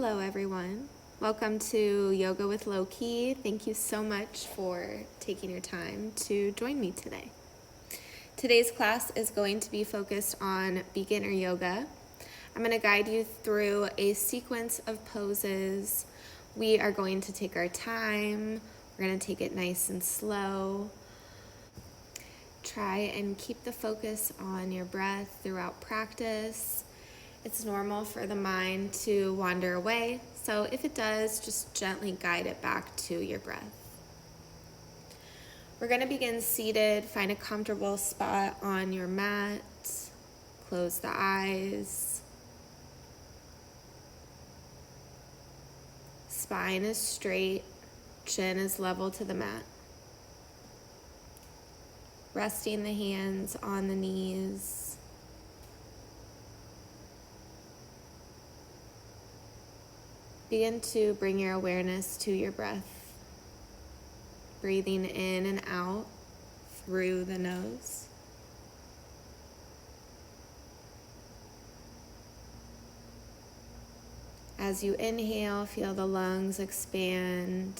Hello everyone. Welcome to Yoga with Lokee. Thank you so much for taking your time to join me today. Today's class is going to be focused on beginner yoga. I'm going to guide you through a sequence of poses. We are going to take our time. We're going to take it nice and slow. Try and keep the focus on your breath throughout practice. It's normal for the mind to wander away, so if it does, just gently guide it back to your breath. We're going to begin seated. Find a comfortable spot on your mat. Close the eyes. Spine is straight, chin is level to the mat. Resting the hands on the knees. Begin to bring your awareness to your breath, breathing in and out through the nose. As you inhale, feel the lungs expand.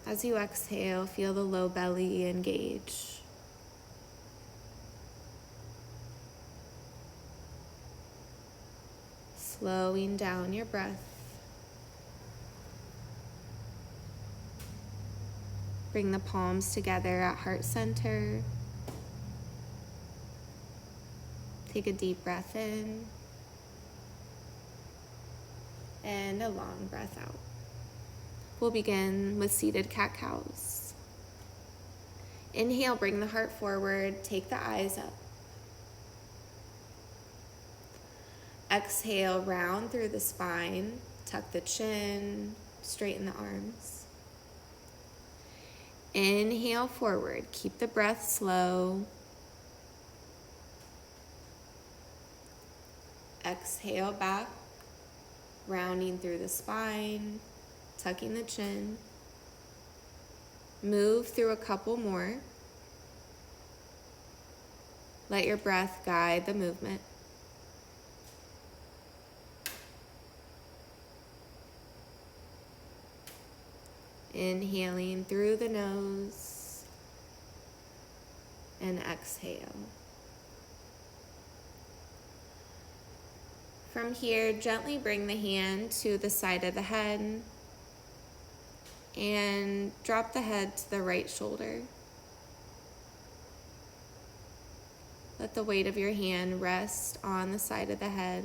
As you exhale, feel the low belly engage. Slowing down your breath. Bring the palms together at heart center. Take a deep breath in and a long breath out. We'll begin with seated cat-cows. Inhale, bring the heart forward, take the eyes up. Exhale, round through the spine, tuck the chin, straighten the arms. Inhale forward, keep the breath slow. Exhale back, rounding through the spine, tucking the chin. Move through a couple more. Let your breath guide the movement. Inhaling through the nose and exhale. From here, gently bring the hand to the side of the head and drop the head to the right shoulder. Let the weight of your hand rest on the side of the head.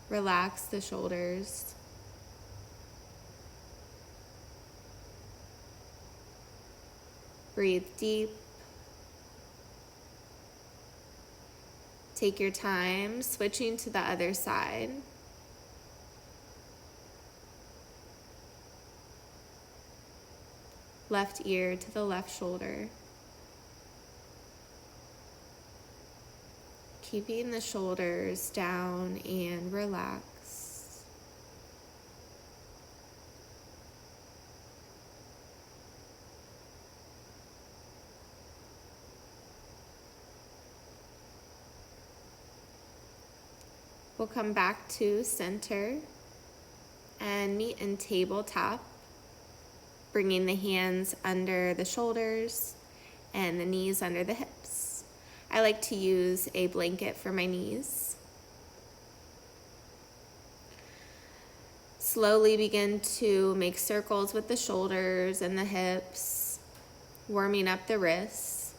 Relax the shoulders. Breathe deep. Take your time, switching to the other side. Left ear to the left shoulder. Keeping the shoulders down and relaxed. We'll come back to center and meet in tabletop, bringing the hands under the shoulders and the knees under the hips. I like to use a blanket for my knees. Slowly begin to make circles with the shoulders and the hips, warming up the wrists,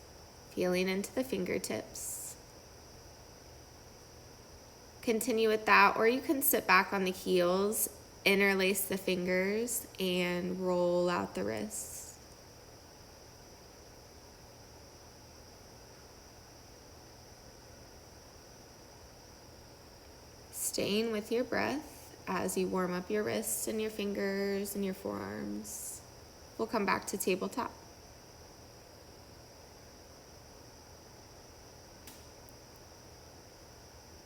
feeling into the fingertips. Continue with that, or you can sit back on the heels, interlace the fingers, and roll out the wrists. Staying with your breath as you warm up your wrists and your fingers and your forearms. We'll come back to tabletop.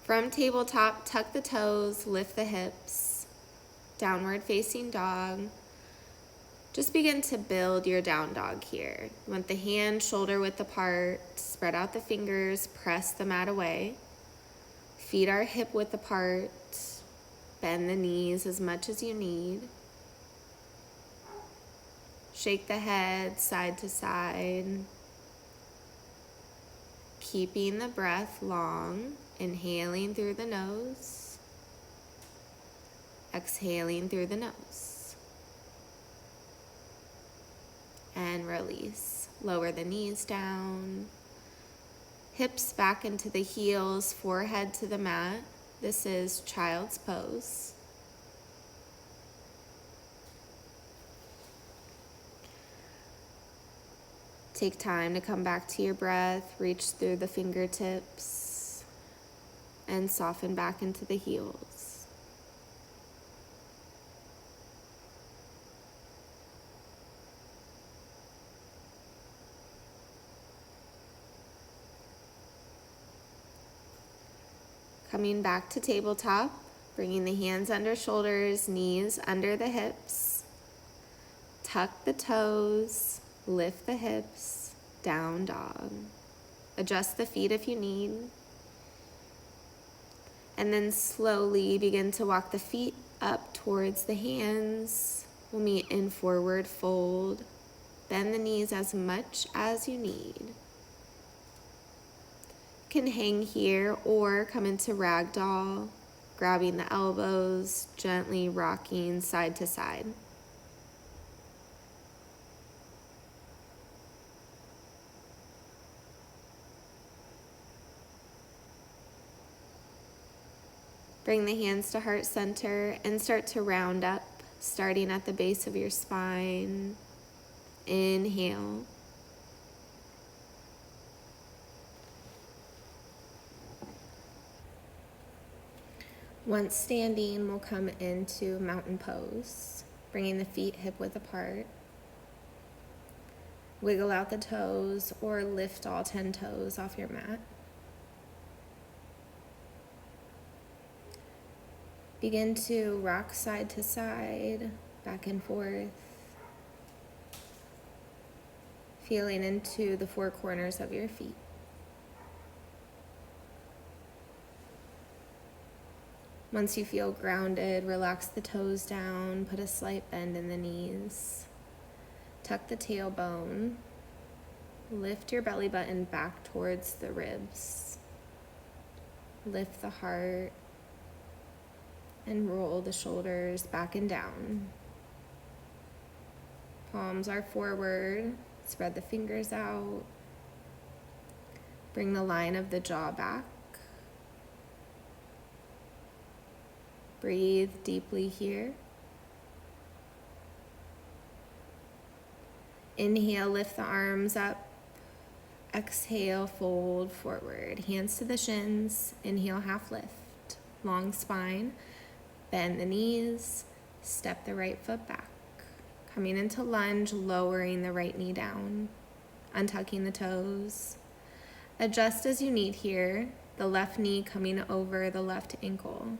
From tabletop, tuck the toes, lift the hips, downward facing dog. Just begin to build your down dog here. You want the hand shoulder width apart, spread out the fingers, press the mat away. Feet are hip width apart, bend the knees as much as you need. Shake the head side to side. Keeping the breath long, inhaling through the nose, exhaling through the nose. And release. Lower the knees down. Hips back into the heels, forehead to the mat. This is child's pose. Take time to come back to your breath, reach through the fingertips, and soften back into the heels. Coming back to tabletop, bringing the hands under shoulders, knees under the hips. Tuck the toes, lift the hips, down dog. Adjust the feet if you need. And then slowly begin to walk the feet up towards the hands. We'll meet in forward fold. Bend the knees as much as you need. You can hang here or come into ragdoll, grabbing the elbows, gently rocking side to side. Bring the hands to heart center and start to round up, starting at the base of your spine. Inhale. Once standing, we'll come into mountain pose, bringing the feet hip width apart. Wiggle out the toes or lift all 10 toes off your mat. Begin to rock side to side, back and forth, feeling into the four corners of your feet. Once you feel grounded, relax the toes down, put a slight bend in the knees. Tuck the tailbone, lift your belly button back towards the ribs. Lift the heart and roll the shoulders back and down. Palms are forward, spread the fingers out. Bring the line of the jaw back. Breathe deeply here. Inhale, lift the arms up. Exhale, fold forward. Hands to the shins. Inhale, half lift. Long spine. Bend the knees. Step the right foot back. Coming into lunge, lowering the right knee down. Untucking the toes. Adjust as you need here. The left knee coming over the left ankle.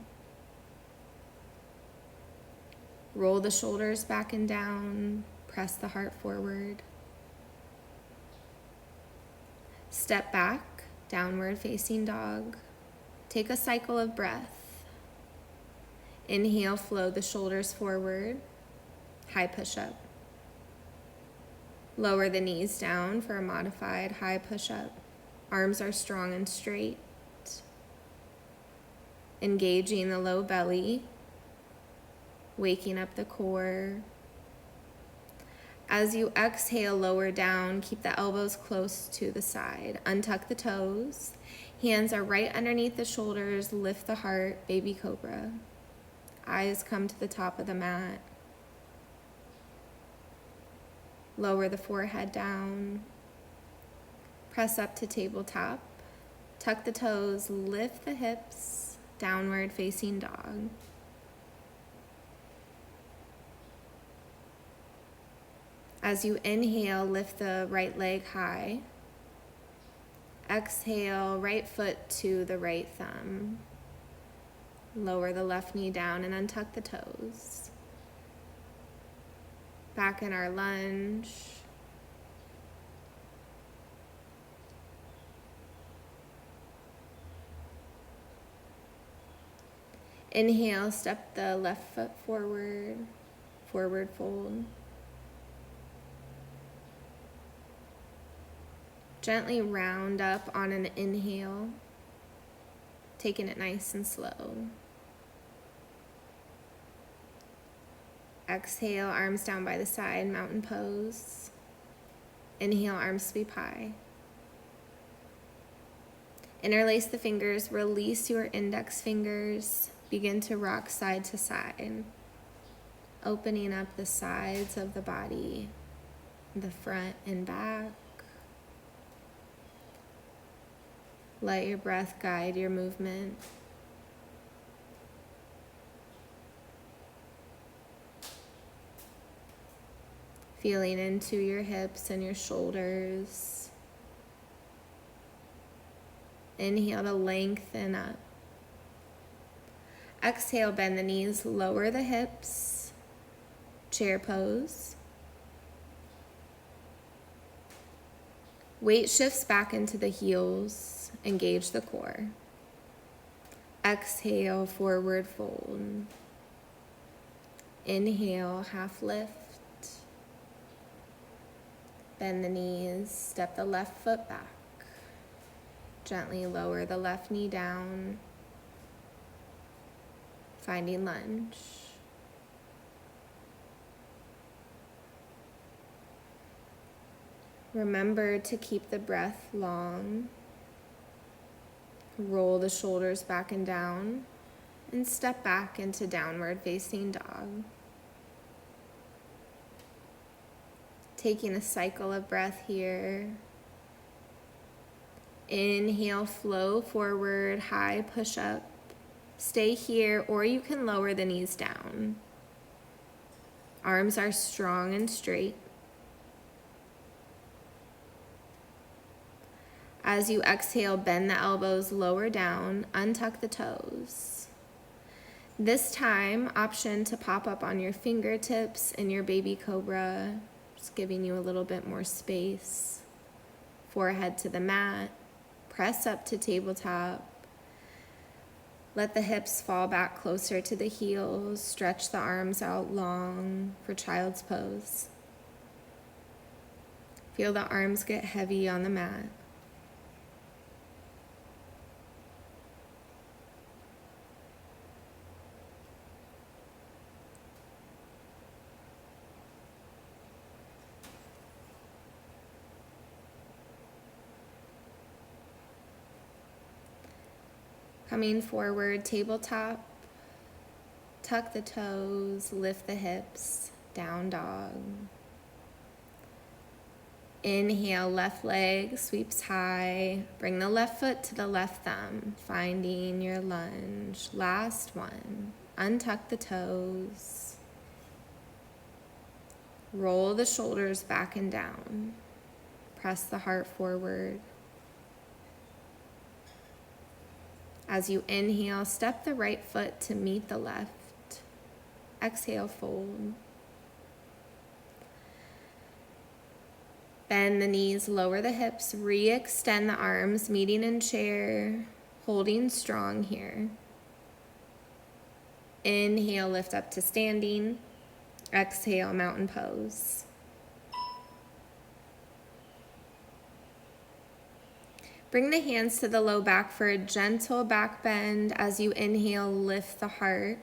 Roll the shoulders back and down. Press the heart forward. Step back, downward facing dog. Take a cycle of breath. Inhale, flow the shoulders forward. High push-up. Lower the knees down for a modified high push-up. Arms are strong and straight. Engaging the low belly. Waking up the core. As you exhale, lower down, keep the elbows close to the side. Untuck the toes. Hands are right underneath the shoulders. Lift the heart, baby cobra. Eyes come to the top of the mat. Lower the forehead down. Press up to tabletop. Tuck the toes, lift the hips, downward facing dog. As you inhale, lift the right leg high. Exhale, right foot to the right thumb. Lower the left knee down and untuck the toes. Back in our lunge. Inhale, step the left foot forward, forward fold. Gently round up on an inhale, taking it nice and slow. Exhale, arms down by the side, mountain pose. Inhale, arms sweep high. Interlace the fingers, release your index fingers. Begin to rock side to side, opening up the sides of the body, the front and back. Let your breath guide your movement. Feeling into your hips and your shoulders. Inhale to lengthen up. Exhale, bend the knees, lower the hips, chair pose. Weight shifts back into the heels, engage the core. Exhale, forward fold. Inhale, half lift. Bend the knees, step the left foot back. Gently lower the left knee down. Finding lunge. Remember to keep the breath long. Roll the shoulders back and down and step back into downward facing dog. Taking a cycle of breath here. Inhale, flow forward, high push up. Stay here, or you can lower the knees down. Arms are strong and straight. As you exhale, bend the elbows lower down, untuck the toes. This time, option to pop up on your fingertips in your baby cobra, just giving you a little bit more space. Forehead to the mat, press up to tabletop. Let the hips fall back closer to the heels. Stretch the arms out long for child's pose. Feel the arms get heavy on the mat. Coming forward, tabletop, tuck the toes, lift the hips, down dog. Inhale, left leg sweeps high. Bring the left foot to the left thumb, finding your lunge. Last one, untuck the toes. Roll the shoulders back and down. Press the heart forward. As you inhale, step the right foot to meet the left. Exhale, fold. Bend the knees, lower the hips, re-extend the arms, meeting in chair, holding strong here. Inhale, lift up to standing. Exhale, mountain pose. Bring the hands to the low back for a gentle back bend. As you inhale, lift the heart.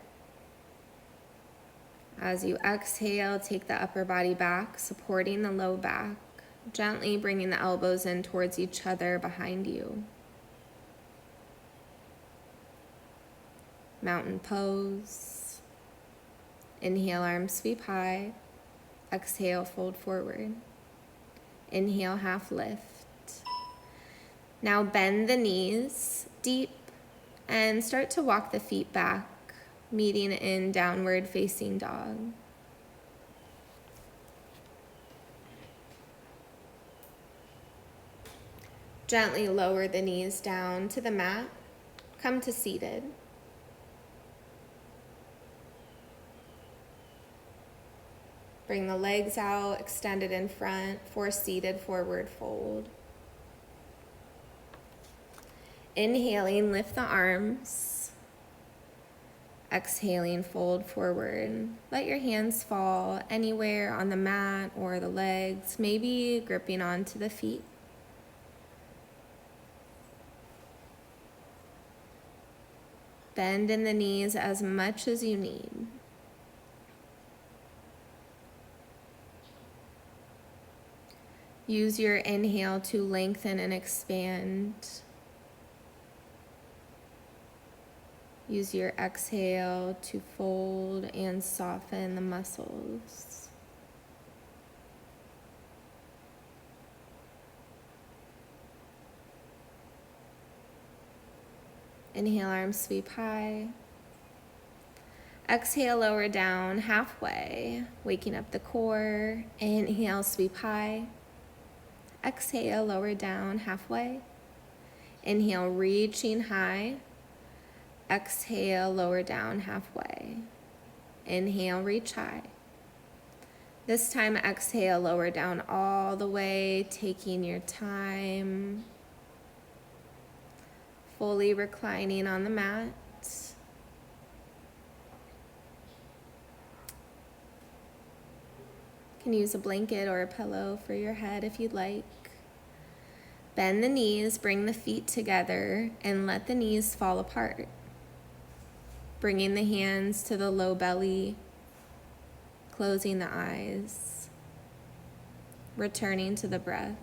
As you exhale, take the upper body back, supporting the low back. Gently bringing the elbows in towards each other behind you. Mountain pose. Inhale, arms sweep high. Exhale, fold forward. Inhale, half lift. Now bend the knees deep and start to walk the feet back, meeting in downward facing dog. Gently lower the knees down to the mat. Come to seated. Bring the legs out, extended in front for seated forward fold. Inhaling, lift the arms. Exhaling, fold forward. Let your hands fall anywhere on the mat or the legs, maybe gripping onto the feet. Bend in the knees as much as you need. Use your inhale to lengthen and expand. Use your exhale to fold and soften the muscles. Inhale, arms sweep high. Exhale, lower down halfway, waking up the core. Inhale, sweep high. Exhale, lower down halfway. Inhale, reaching high. Exhale, lower down halfway. Inhale, reach high. This time, exhale, lower down all the way, taking your time. Fully reclining on the mat. You can use a blanket or a pillow for your head if you'd like. Bend the knees, bring the feet together, and let the knees fall apart. Bringing the hands to the low belly, closing the eyes, returning to the breath.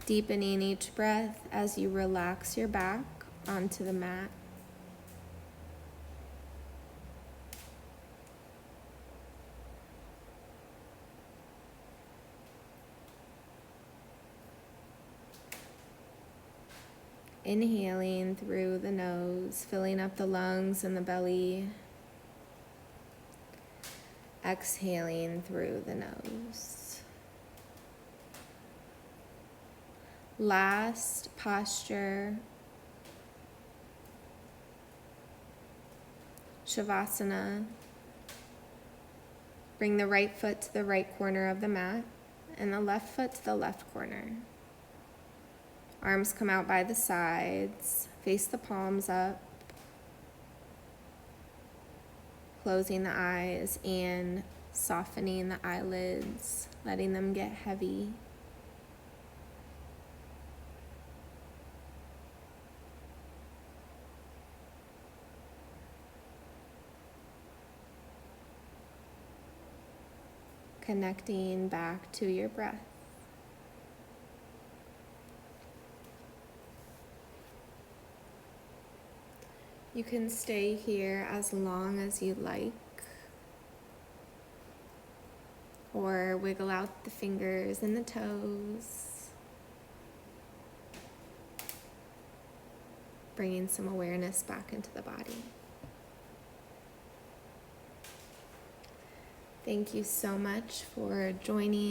Deepening each breath as you relax your back onto the mat. Inhaling through the nose, filling up the lungs and the belly. Exhaling through the nose. Last posture, Savasana. Bring the right foot to the right corner of the mat and the left foot to the left corner. Arms come out by the sides, face the palms up, closing the eyes and softening the eyelids, letting them get heavy. Connecting back to your breath. You can stay here as long as you like, or wiggle out the fingers and the toes, bringing some awareness back into the body. Thank you so much for joining